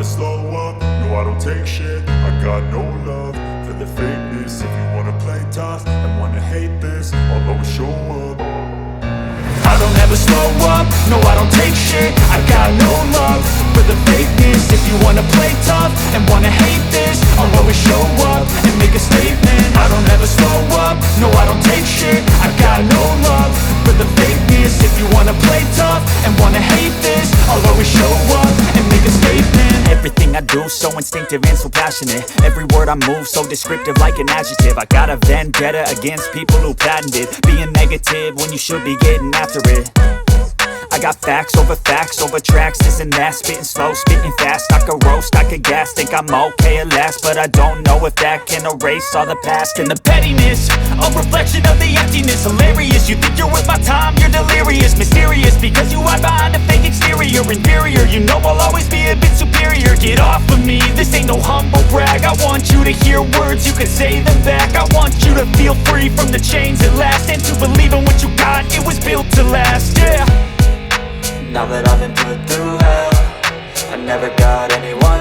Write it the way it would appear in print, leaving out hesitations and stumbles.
slow up, no I don't take shit. I got no love for the fakeness. If you wanna play tough and wanna hate this, I'll always show up. I don't ever slow up, no I don't take shit. I got no love for the fakeness. If you wanna play tough and wanna hate this, I'll always show up and make a statement. I don't ever slow up, no I don't take shit. I got no love for the fakeness. If you wanna play tough and wanna hate this, I'll always show up and make a statement. Everything I do so instinctive and so passionate. Every word I move so descriptive like an adjective. I got a vendetta against people who patented being negative when you should be getting after it. I got facts over tracks, this and that. Spitting slow, spitting fast. I could roast, I could gas. Think I'm okay at last, but I don't know if that can erase all the past. And the pettiness, a reflection of the emptiness. Hilarious, you think you're worth my time, you're delirious. Mysterious, because you hide behind a fake exterior. Inferior, you know I'll always be a bit superior. Get off of me, this ain't no humble brag. I want you to hear words, you can say them back. I want you to feel free from the chains at last, and to believe in what you got, it was built to last, yeah. Now that I've been put through hell, I never got anyone's